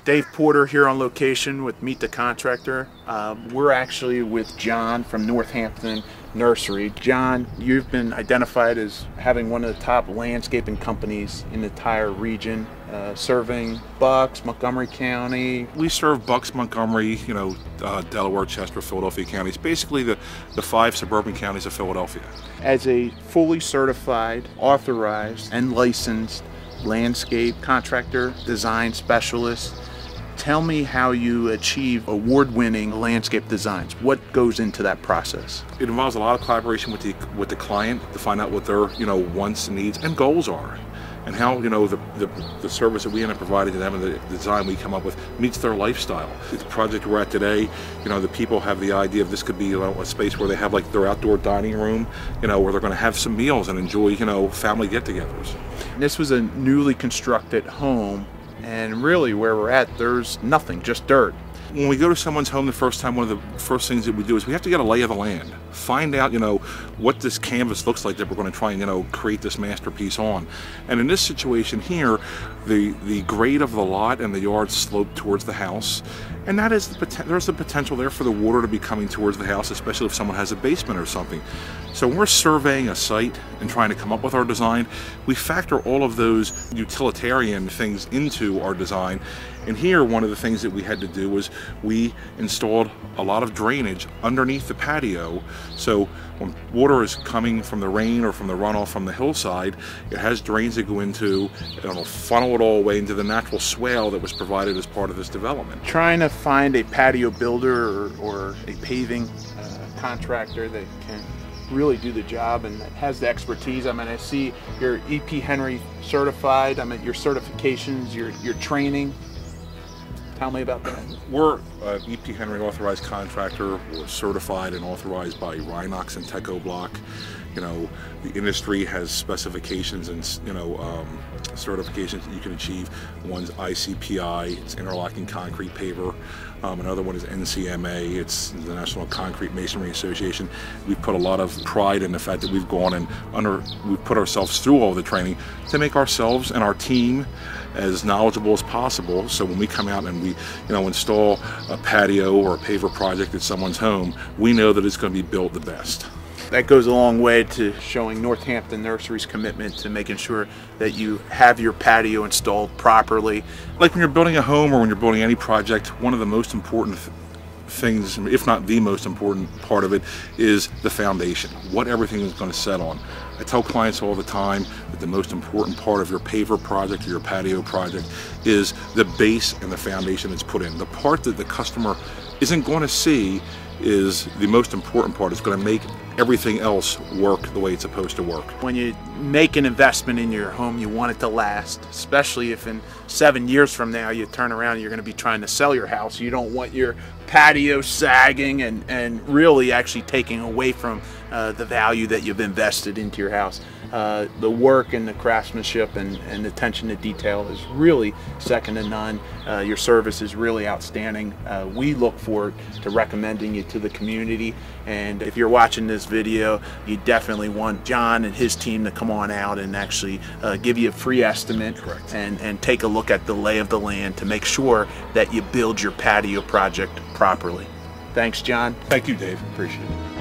Dave Porter here on location with Meet the Contractor. We're actually with John from Northampton Nursery. John, you've been identified as having one of the top landscaping companies in the entire region, serving Bucks, Montgomery County. We serve Bucks, Montgomery, Delaware, Chester, Philadelphia counties, basically the 5 suburban counties of Philadelphia. As a fully certified, authorized, and licensed landscape contractor, design specialist, tell me how you achieve award-winning landscape designs. What goes into that process? It involves a lot of collaboration with the client to find out what their wants, needs, and goals are, and how the service that we end up providing to them and the design we come up with meets their lifestyle. The project we're at today, the people have the idea of this could be a space where they have like their outdoor dining room, where they're going to have some meals and enjoy family get-togethers. This was a newly constructed home, and really where we're at, there's nothing, just dirt. When we go to someone's home the first time, one of the first things that we do is we have to get a lay of the land. Find out, what this canvas looks like that we're going to try and, create this masterpiece on. And in this situation here, the grade of the lot and the yard slope towards the house, and that is there's the potential there for the water to be coming towards the house, especially if someone has a basement or something. So when we're surveying a site and trying to come up with our design, we factor all of those utilitarian things into our design. And here, one of the things that we had to do was we installed a lot of drainage underneath the patio. So when water is coming from the rain or from the runoff from the hillside, it has drains that go into, and it'll funnel it all away into the natural swale that was provided as part of this development. Trying to find a patio builder or a paving contractor that can really do the job and has the expertise. I see you're EP Henry certified. Your certifications, your training. Tell me about that. We're an EP Henry authorized contractor. We're certified and authorized by Rhinox and Teco-Block. The industry has specifications and certifications that you can achieve. One's ICPI, it's interlocking concrete paver. Another one is NCMA, it's the National Concrete Masonry Association. We've put a lot of pride in the fact that we've gone and we've put ourselves through all the training to make ourselves and our team as knowledgeable as possible. So when we come out and we install a patio or a paver project at someone's home, we know that it's going to be built the best. That goes a long way to showing Northampton Nursery's commitment to making sure that you have your patio installed properly. Like when you're building a home or when you're building any project, one of the most important things, if not the most important part of it, is the foundation, what everything is going to set on. I tell clients all the time that the most important part of your paver project or your patio project is the base and the foundation that's put in. The part that the customer isn't going to see is the most important part. It's going to make everything else work the way it's supposed to work. When you make an investment in your home, you want it to last, especially if in 7 years from now you turn around and you're going to be trying to sell your house. You don't want your patio sagging and really actually taking away from the value that you've invested into your house. The work and the craftsmanship and attention to detail is really second to none. Your service is really outstanding. We look forward to recommending you to the community, and if you're watching this video, you definitely want John and his team to come on out and actually give you a free estimate. Correct. And take a look at the lay of the land to make sure that you build your patio project properly. Thanks, John. Thank you, Dave. Appreciate it.